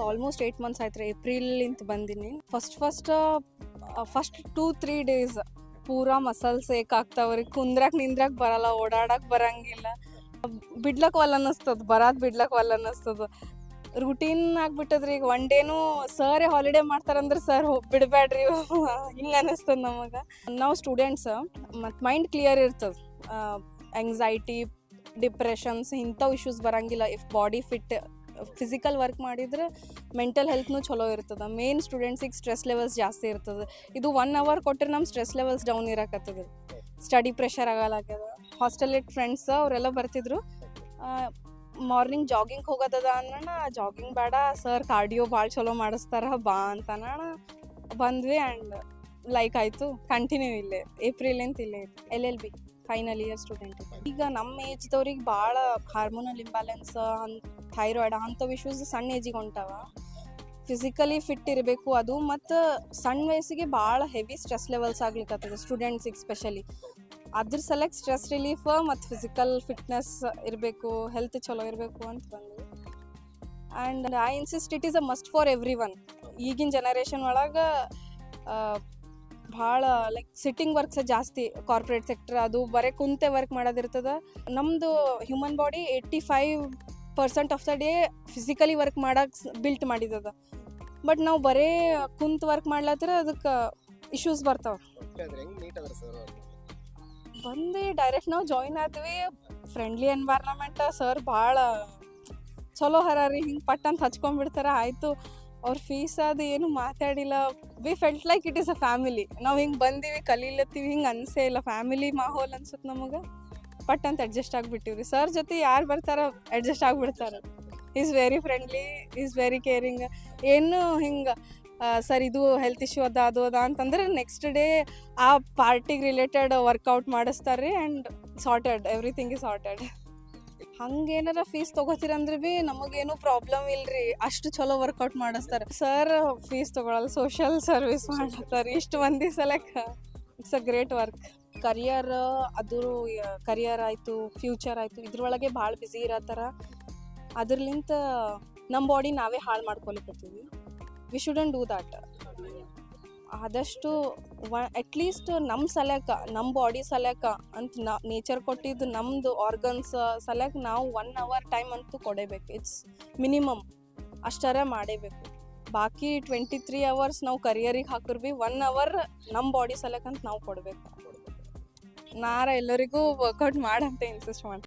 Almost 8 months ಆಯ್ತು ರೀ. ಏಪ್ರಿಲಿಂತ ಬಂದೀನಿ. ಫಸ್ಟ್ 2-3 ಡೇಸ್ ಪೂರಾ ಮಸಲ್ಸ್ ಏಕಾಗ್ತಾವ್ರಿ. ಕುಂದ್ರಾಕ್ ನಿಂದ್ರಾಕ್ ಬರಲ್ಲ, ಓಡಾಡಕ್ ಬರಂಗಿಲ್ಲ. ಬಿಡ್ಲಕ್ ವಲ್ಲ ಅನ್ನಿಸ್ತದ, ಬಿಡ್ಲಕ್ ವಲ್ಲ ಅನ್ನಿಸ್ತದ. ರೂಟೀನ್ ಆಗ್ಬಿಟ್ಟದ್ರಿ. ಈಗ ಒನ್ ಡೇನು ಸರ್ ಹಾಲಿಡೇ ಮಾಡ್ತಾರಂದ್ರೆ ಸರ್ ಬಿಡಬೇಡ್ರಿ ಹಿಂಗೆ ಅನ್ನಿಸ್ತದ ನಮಗೆ. ನಾವು ಸ್ಟೂಡೆಂಟ್ಸ್ ಮತ್ತು ಮೈಂಡ್ ಕ್ಲಿಯರ್ ಇರ್ತದೆ. ಆಂಗ್ಸೈಟಿ, ಡಿಪ್ರೆಷನ್ಸ್ ಇಂಥವು ಇಶ್ಯೂಸ್ ಬರಂಗಿಲ್ಲ. ಇಫ್ ಬಾಡಿ ಫಿಸಿಕಲ್ ವರ್ಕ್ ಮಾಡಿದ್ರೆ ಮೆಂಟಲ್ ಹೆಲ್ತ್ನೂ ಚಲೋ ಇರ್ತದೆ. ಮೇನ್ ಸ್ಟೂಡೆಂಟ್ಸಿಗೆ ಸ್ಟ್ರೆಸ್ ಲೆವೆಲ್ಸ್ ಜಾಸ್ತಿ ಇರ್ತದೆ. ಇದು 1 hour ಕೊಟ್ಟರೆ ನಮ್ಮ ಸ್ಟ್ರೆಸ್ ಲೆವೆಲ್ಸ್ ಡೌನ್ ಇರಕತ್ತದ. ಸ್ಟಡಿ ಪ್ರೆಷರ್ ಆಗಲಾಗ್ಯದ. ಹಾಸ್ಟೆಲಿಟ್ ಫ್ರೆಂಡ್ಸ್ ಅವರೆಲ್ಲ ಬರ್ತಿದ್ರು. ಮಾರ್ನಿಂಗ್ ಜಾಗಿಂಗ್ ಹೋಗೋದದ ಅನ್ನೋಣ, ಜಾಗಿಂಗ್ ಬೇಡ ಸರ್ ಕಾರ್ಡಿಯೋ ಭಾಳ ಚಲೋ ಮಾಡಿಸ್ತಾರ ಬಾ ಅಂತ ಅನ್ನೋಣ. ಬಂದ್ವಿ ಆ್ಯಂಡ್ ಲೈಕ್ ಆಯಿತು. ಕಂಟಿನ್ಯೂ ಇಲ್ಲೇ ಏಪ್ರಿಲಿಂತ ಇಲ್ಲೇ LLB ಫೈನಲ್ ಇಯರ್ ಸ್ಟೂಡೆಂಟ್. ಈಗ ನಮ್ಮ ಏಜ್ದವ್ರಿಗೆ ಭಾಳ ಹಾರ್ಮೋನಲ್ ಇಂಬ್ಯಾಲೆನ್ಸ್, ಥೈರಾಯ್ಡ್ ಅಂಥವು ಇಶ್ಯೂಸ್ ಸಣ್ಣ ಏಜಿಗೆ ಹೊಂಟಾವ. ಫಿಸಿಕಲಿ ಫಿಟ್ ಇರಬೇಕು ಅದು. ಮತ್ತು ಸಣ್ಣ ವಯಸ್ಸಿಗೆ ಭಾಳ ಹೆವಿ ಸ್ಟ್ರೆಸ್ ಲೆವೆಲ್ಸ್ ಆಗ್ಲಿಕ್ಕತ್ತದ ಸ್ಟೂಡೆಂಟ್ಸಿಗೆ ಸ್ಪೆಷಲಿ. ಅದ್ರ ಸಲಕ್ಕೆ ಸ್ಟ್ರೆಸ್ ರಿಲೀಫ್ ಮತ್ತು ಫಿಸಿಕಲ್ ಫಿಟ್ನೆಸ್ ಇರಬೇಕು, ಹೆಲ್ತ್ ಚಲೋ ಇರಬೇಕು ಅಂತ ಬಂದ್ವಿ. And I insist it is a must for every one. ಈಗಿನ ಜನರೇಷನ್ ಒಳಗೆ ಭಾಳ ಲೈಕ್ ಸಿಟ್ಟಿಂಗ್ ವರ್ಕ್ಸ್ ಜಾಸ್ತಿ. ಕಾರ್ಪೊರೇಟ್ ಸೆಕ್ಟರ್ ಅದು ಬರೀ ಕುಂತೆ ವರ್ಕ್ ಮಾಡೋದಿರ್ತದೆ. ನಮ್ಮದು human body 85% of the day physically work ಮಾಡೋಕೆ ಬಿಲ್ಟ್ ಮಾಡಿದ್ದದ. ಬಟ್ ನಾವು ಬರೀ ಕುಂತು ವರ್ಕ್ ಮಾಡ್ಲತ್ರ ಅದಕ್ಕೆ ಇಶ್ಯೂಸ್ ಬರ್ತಾವೆ. ಬಂದು ಡೈರೆಕ್ಟ್ ನಾವು ಜಾಯಿನ್ ಆದ್ವಿ. ಫ್ರೆಂಡ್ಲಿ ಎನ್ವೈರ್ನಮೆಂಟ್, ಸರ್ ಭಾಳ ಚಲೋ ಹರಾರಿ. ಹಿಂಗೆ ಪಟ್ಟಂತ ಹಚ್ಕೊಂಡ್ಬಿಡ್ತಾರೆ. ಆಯಿತು. ಅವ್ರ ಫೀಸ್ ಅದು ಏನು ಮಾತಾಡಿಲ್ಲ. We felt like it is a family. ನಾವು ಹಿಂಗೆ ಬಂದೀವಿ, ಕಲೀಲತ್ತೀವಿ, ಹಿಂಗೆ ಅನಿಸೇ ಇಲ್ಲ. ಫ್ಯಾಮಿಲಿ ಮಾಹೋಲ್ ಅನ್ಸುತ್ತೆ ನಮಗೆ. ಪಟ್ಟಂತ ಅಡ್ಜಸ್ಟ್ ಆಗಿಬಿಟ್ಟಿವ್ರಿ. ಸರ್ ಜೊತೆ ಯಾರು ಬರ್ತಾರ ಅಡ್ಜಸ್ಟ್ ಆಗಿಬಿಡ್ತಾರೆ. Is very friendly, is very caring. ಏನು ಹಿಂಗೆ ಸರ್ ಇದು ಹೆಲ್ತ್ ಇಶ್ಯೂ ಅದು ಅಂತಂದ್ರೆ ನೆಕ್ಸ್ಟ್ ಡೇ ಆ ಪಾರ್ಟಿಗೆ ರಿಲೇಟೆಡ್ ವರ್ಕೌಟ್ ಮಾಡಿಸ್ತಾರೆ and sorted, everything is sorted. ಹಂಗೇನಾರ ಫೀಸ್ ತೊಗೋತೀರಂದ್ರೆ ಭೀ ನಮಗೇನು ಪ್ರಾಬ್ಲಮ್ ಇಲ್ರಿ. ಅಷ್ಟು ಚಲೋ ವರ್ಕೌಟ್ ಮಾಡಿಸ್ತಾರೆ. ಸರ್ ಫೀಸ್ ತೊಗೊಳಲ್ಲ, ಸೋಷಿಯಲ್ ಸರ್ವಿಸ್ ಮಾಡ್ತಾರೆ. ಇಷ್ಟು ಮಂದಿ ಸಲಕ್ಕೆ it's a great work. Career ಆಯಿತು, ಫ್ಯೂಚರ್ ಆಯಿತು, ಇದ್ರೊಳಗೆ ಭಾಳ ಬ್ಯುಸಿ ಇರತ್ತಾರ. ಅದ್ರಲಿಂತ ನಮ್ಮ ಬಾಡಿ ನಾವೇ ಹಾಳು ಮಾಡ್ಕೊಲಿಕತ್ತೀವಿ. We shouldn't do that. ಆದಷ್ಟು ಅಟ್ಲೀಸ್ಟ್ ನಮ್ಮ ಸಲಕ, ನಮ್ಮ ಬಾಡಿ ಸಲಕ ಅಂತ ನೇಚರ್ ಕೊಟ್ಟಿದ್ದು ನಮ್ಮದು ಆರ್ಗನ್ಸ್ ಸಲಕ ನಾವು 1 hour ಟೈಮ್ ಅಂತೂ ಕೊಡೇಬೇಕು. ಇಟ್ಸ್ ಮಿನಿಮಮ್ ಅಷ್ಟರ ಮಾಡೇಬೇಕು. ಬಾಕಿ 23 hours ನಾವು ಕರಿಯರಿಗೆ ಹಾಕಿರ್ ಭೀ 1 hour ನಮ್ಮ ಬಾಡಿ ಸಲಕಂತ ನಾವು ಕೊಡಬೇಕು. ಎಲ್ಲರಿಗೂ ವರ್ಕೌಟ್ ಮಾಡಂತ ಇನ್ಸಿಸ್ಟ್ ಮಾಡ್ತೀನಿ.